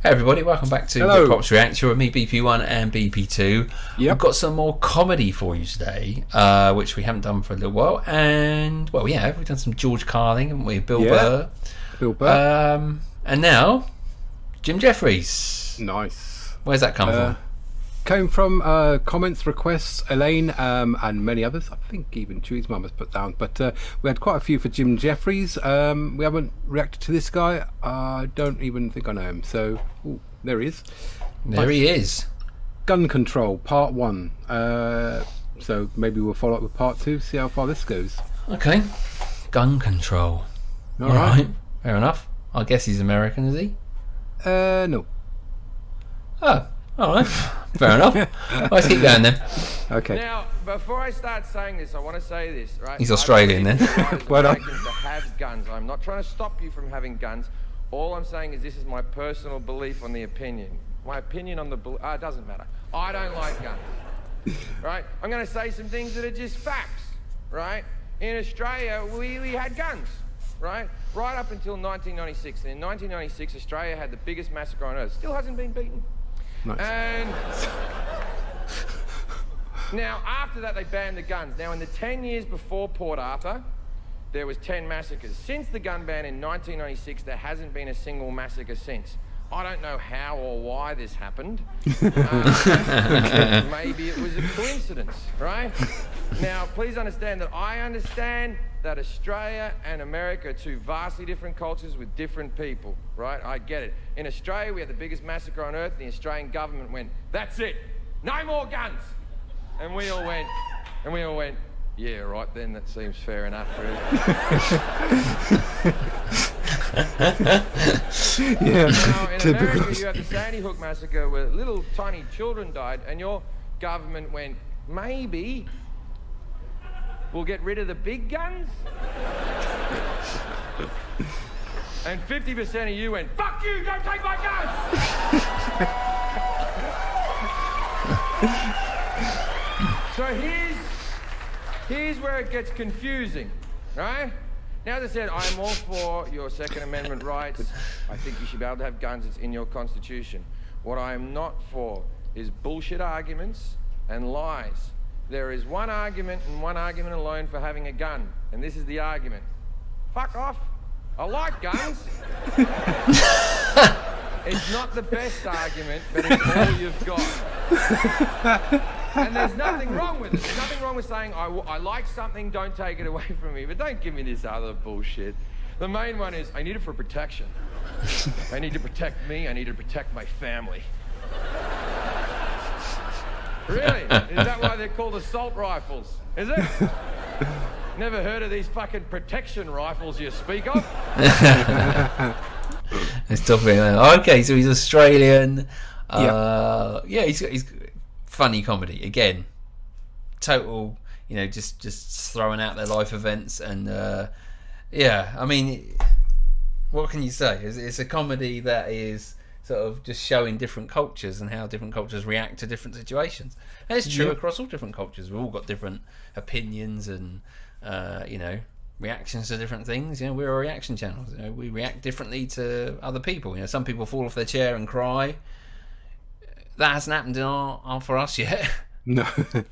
Hey everybody, welcome back to Hello. Pops React. You're with me, BP1 and BP2. Yep. We've got some more comedy for you today, which we haven't done for a little while. And, well, yeah, we've done some George Carlin, haven't we? Bill Burr. Bill Burr. And now, Jim Jefferies. Nice. Where's that come from? Came from comments, requests, Elaine, and many others. I think even Chewie's mum has put down. But we had quite a few for Jim Jefferies. We haven't reacted to this guy. I don't even think I know him. So, there he is. There he is. Gun Control, Part 1. So maybe we'll follow up with Part 2, see how far this goes. Okay. Gun Control. All right. Fair enough. I guess he's American, is he? No. Oh, all right. Fair enough. Let's keep going then. Okay. Now, before I start saying this, I want to say this, right? He's Australian then. Well done. To have guns. I'm not trying to stop you from having guns. All I'm saying is this is my personal belief on the opinion. My opinion on the it doesn't matter. I don't like guns. Right? I'm going to say some things that are just facts. Right? In Australia, we had guns. Right? Right up until 1996. And in 1996, Australia had the biggest massacre on earth. Still hasn't been beaten. Nice. And now, after that, they banned the guns. Now, in the 10 years before Port Arthur, there was 10 massacres. Since the gun ban in 1996, there hasn't been a single massacre since. I don't know how or why this happened. Maybe it was a coincidence, right? Now, please understand that I understand that Australia and America are two vastly different cultures with different people, right? I get it. In Australia, we had the biggest massacre on earth, and the Australian government went, "That's it, no more guns." And we all went, yeah, right then, that seems fair enough, really. Yeah. Now, in America, you had the Sandy Hook massacre where little tiny children died, and your government went, maybe we'll get rid of the big guns? And 50% of you went, fuck you, don't take my guns! So here's where it gets confusing, right? Now, as I said, I'm all for your Second Amendment rights. I think you should be able to have guns. It's in your Constitution. What I am not for is bullshit arguments and lies. There is one argument and one argument alone for having a gun, and this is the argument. Fuck off. I like guns. It's not the best argument, but it's all you've got. And there's nothing wrong with it. There's nothing wrong with saying, I like something, don't take it away from me. But don't give me this other bullshit. The main one is, I need it for protection. I need to protect me, I need to protect my family. Really? Is that why they're called assault rifles? Is it? Never heard of these fucking protection rifles you speak of? It's tough. Okay, so he's Australian. Yep. Yeah, he's funny comedy again. Total, just throwing out their life events and yeah. I mean, what can you say? It's a comedy that is sort of just showing different cultures and how different cultures react to different situations. And it's true across all different cultures. We've all got different opinions and reactions to different things. We're a reaction channel. We react differently to other people. Some people fall off their chair and cry. That hasn't happened for us yet. No,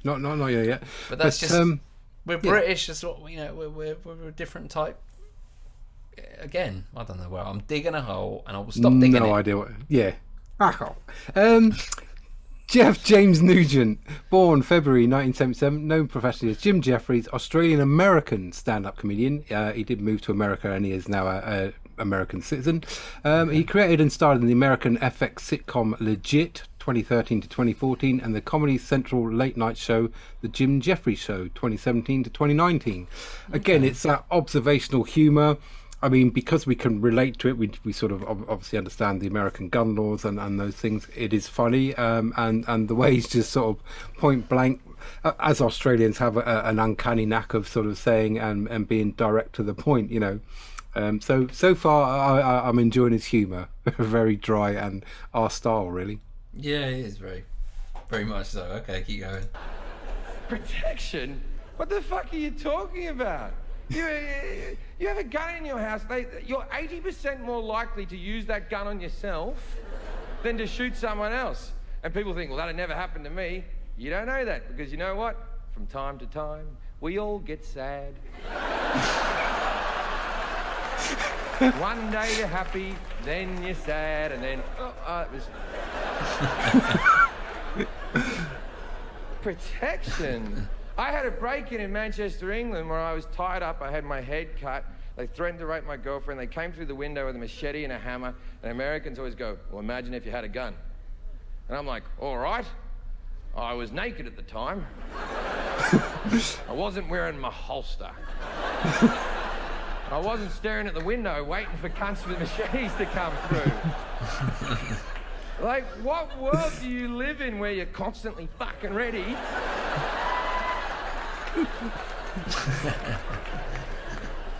not yet. But that's just we're British. That's what we're a different type. Again, I don't know where I'm digging a hole, and I will stop digging. No idea what. Yeah. Jeff James Nugent, born February 1977, known professionally as Jim Jefferies, Australian-American stand-up comedian. He did move to America and he is now an American citizen. He created and starred in the American FX sitcom Legit, 2013 to 2014, and the Comedy Central late night show, The Jim Jefferies Show, 2017 to 2019. Again, it's that observational humour. I mean, because we can relate to it, we sort of obviously understand the American gun laws and those things. It is funny, and the way he's just sort of point blank, as Australians have an uncanny knack of sort of saying and being direct to the point, So far, I'm enjoying his humour. Very dry and our style, really. Yeah, it is very, very much so. Okay, keep going. Protection? What the fuck are you talking about? You have a gun in your house. You're 80% more likely to use that gun on yourself than to shoot someone else. And people think, well, that'd never happen to me. You don't know that, because you know what? From time to time, we all get sad. One day you're happy, then you're sad, and then, it was... Protection. I had a break-in in Manchester, England, where I was tied up. I had my head cut. They threatened to rape my girlfriend. They came through the window with a machete and a hammer. And Americans always go, well, imagine if you had a gun. And I'm like, all right. I was naked at the time. I wasn't wearing my holster. I wasn't staring at the window waiting for cunts with machetes to come through. Like, what world do you live in where you're constantly fucking ready?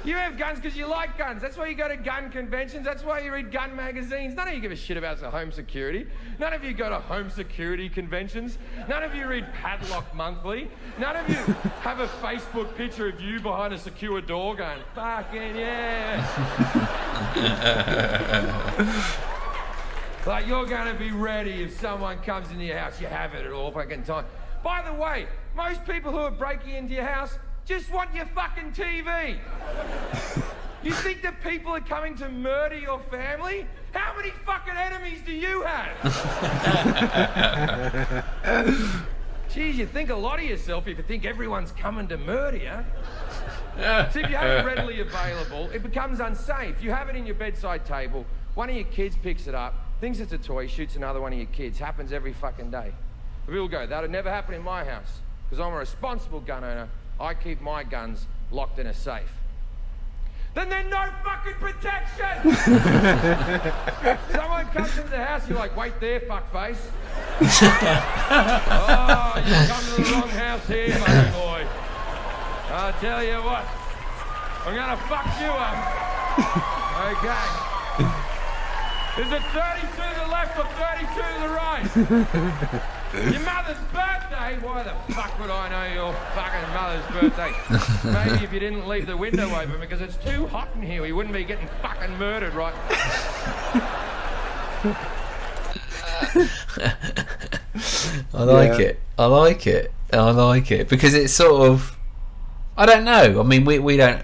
You have guns because you like guns. That's why you go to gun conventions. That's why you read gun magazines. None of you give a shit about home security. None of you go to home security conventions. None of you read Padlock Monthly. None of you have a Facebook picture of you behind a secure door going, fucking yeah. Like, you're going to be ready if someone comes into your house. You have it at all fucking time. By the way, most people who are breaking into your house just want your fucking TV. You think that people are coming to murder your family? How many fucking enemies do you have? Geez, you think a lot of yourself if you think everyone's coming to murder you. So if you have it readily available, it becomes unsafe. You have it in your bedside table, one of your kids picks it up, thinks it's a toy, shoots another one of your kids. Happens every fucking day. But people go, that'll never happen in my house, because I'm a responsible gun owner. I keep my guns locked in a safe. Then there's no fucking protection! Someone comes into the house, you're like, wait there, fuckface. Oh, you come to the wrong house here, buddy boy. I'll tell you what, I'm gonna fuck you up. Okay. Is it 32 to the left or 32 to the right? Your mother's birthday? Why the fuck would I know your fucking mother's birthday? Maybe if you didn't leave the window open because it's too hot in here, we wouldn't be getting fucking murdered, right? I like it. I like it. I like it. Because it's sort of... I don't know. I mean, we don't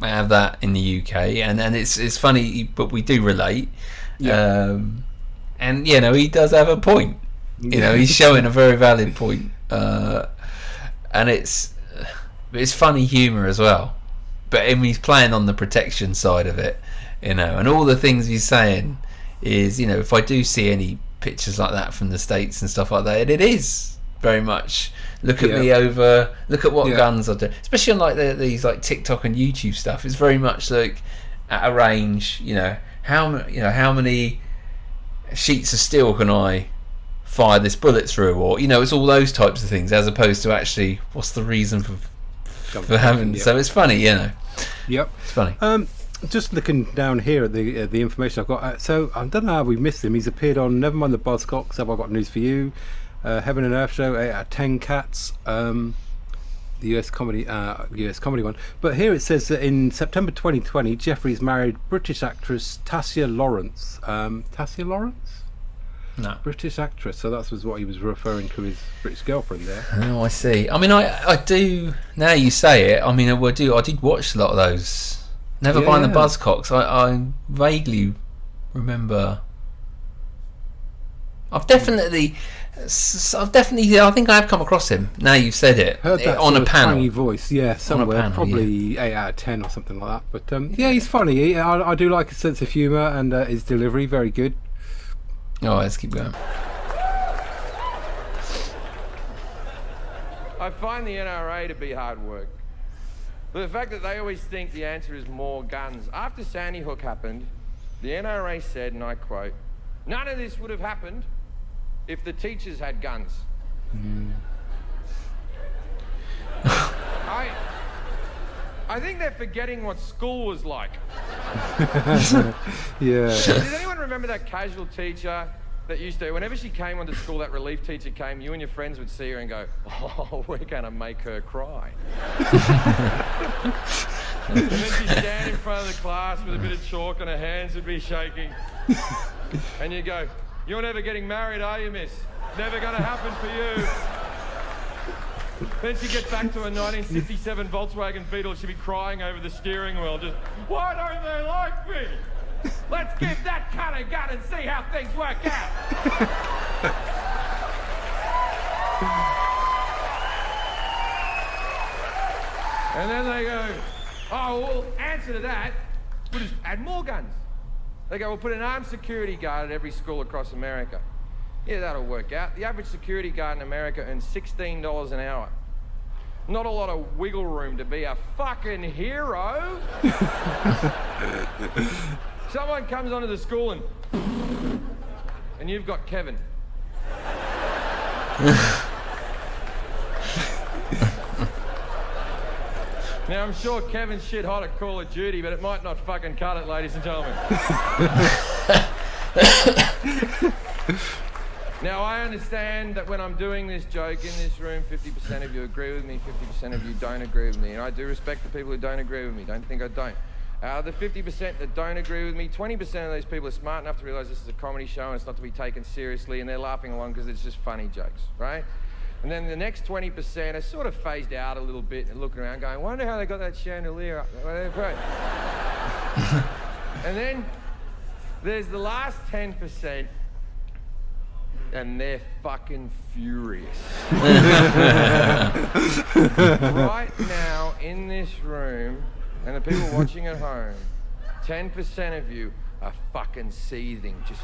have that in the UK. And it's funny, but we do relate. Yeah. And, you know, he does have a point. You know, he's showing a very valid point. And it's funny humour as well. But he's playing on the protection side of it, you know. And all the things he's saying is, you know, if I do see any pictures like that from the States and stuff like that, it is very much look at me over, look at what guns I do. Especially on like these like TikTok and YouTube stuff. It's very much like at a range, you know, how many sheets of steel can I fire this bullet through, or you know, it's all those types of things as opposed to actually what's the reason for having. So it's funny, you know. Yep, it's funny. Just looking down here at the information I've got. So I don't know how we missed him. He's appeared on Nevermind the Buzzcocks. Have I Got News for You? Heaven and Earth Show, 8 out of 10 Cats. The US comedy one. But here it says that in September 2020, Jefferies married British actress Tassia Lawrence. Tassia Lawrence? No. British actress. So that was what he was referring to his British girlfriend there. Oh, I see. I mean, I do. Now you say it. I mean, I did watch a lot of those. Never Mind the Buzzcocks. I vaguely remember. I think I have come across him. Now you've said it. Heard that on a panel. Tiny voice, somewhere, panel, probably 8 out of 10 or something like that. But he's funny. I do like his sense of humour and his delivery, very good. Oh, let's keep going. I find the NRA to be hard work. But the fact that they always think the answer is more guns. After Sandy Hook happened, the NRA said, and I quote, "None of this would have happened if the teachers had guns." I think they're forgetting what school was like. Does anyone remember that casual teacher that used to, whenever she came onto school, that relief teacher came, you and your friends would see her and go, "Oh, we're going to make her cry." And then she'd stand in front of the class with a bit of chalk and her hands would be shaking. And you go, You're never getting married, are you, miss? Never going to happen for you. Then she gets back to a 1967 Volkswagen Beetle. She'll be crying over the steering wheel. Just, why don't they like me? Let's give that cunt a gun and see how things work out. And then they go, oh, well, answer to that, we'll just add more guns. They go, we'll put an armed security guard at every school across America. Yeah, that'll work out. The average security guard in America earns $16 an hour. Not a lot of wiggle room to be a fucking hero. Someone comes onto the school and you've got Kevin. Now, I'm sure Kevin's shit hot at Call of Duty, but it might not fucking cut it, ladies and gentlemen. Now, I understand that when I'm doing this joke in this room, 50% of you agree with me, 50% of you don't agree with me. And I do respect the people who don't agree with me. Don't think I don't. The 50% that don't agree with me, 20% of those people are smart enough to realise this is a comedy show and it's not to be taken seriously, and they're laughing along because it's just funny jokes, right? And then the next 20% are sort of phased out a little bit and looking around going, wonder how they got that chandelier up there. And then there's the last 10%, and they're fucking furious. Right now, in this room, and the people watching at home, 10% of you are fucking seething. Just...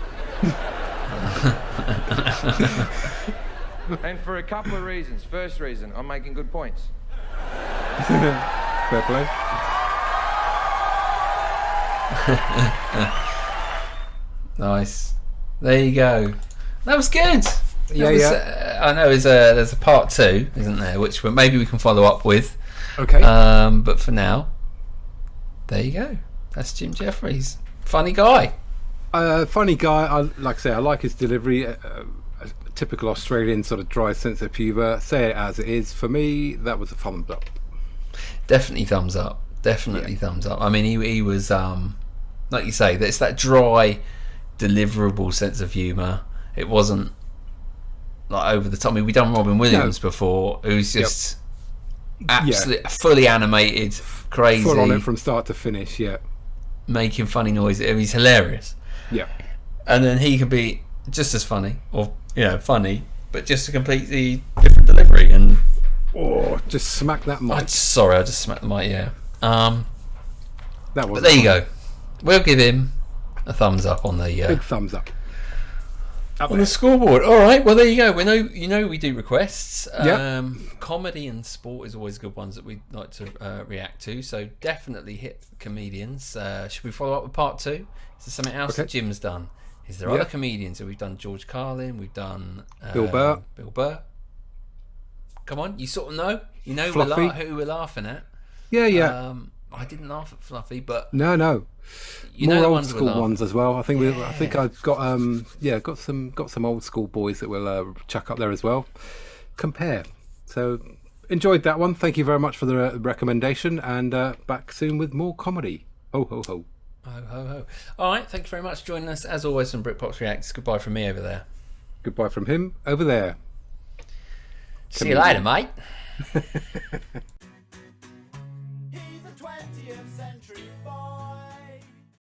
And for a couple of reasons. First reason, I'm making good points. Fair play. Nice. There you go. That was good. Yeah. I know there's a part 2, isn't there? Which maybe we can follow up with. Okay. But for now, there you go. That's Jim Jefferies. Funny guy. Funny guy. Like I say, I like his delivery. A typical Australian sort of dry sense of humour. Say it as it is. For me, that was a thumbs up. Definitely thumbs up. Definitely thumbs up. I mean, he was like you say. It's that dry, deliverable sense of humour. It wasn't like over the top. I mean, we've done Robin Williams before, who's just absolutely fully animated, crazy, full on it from start to finish. Yeah, making funny noises. He's hilarious. Yeah, and then he can be just as funny, or funny, but just a completely different delivery. And just smack that mic. I just smacked the mic. Yeah. That was. But there you go. We'll give him a thumbs up on the big thumbs up. On the scoreboard. All right. Well, there you go. We know we do requests. Comedy and sport is always good ones that we'd like to react to. So definitely hit comedians. Should we follow up with part 2? Is there something else that Jim's done? Is there other comedians? So we've done George Carlin. We've done Bill Burr. Come on, you sort of know. You know who we're laughing at. Yeah. I didn't laugh at Fluffy, but no. You More know the old ones school ones as well. I think I think I've got got some old school boys that we'll chuck up there as well. Compare. So enjoyed that one. Thank you very much for the recommendation, and back soon with more comedy. Ho ho ho. Ho ho ho. All right. Thank you very much for joining us as always from BritBox Reacts. Goodbye from me over there. Goodbye from him over there. See you later, mate. He's a 20th century boy.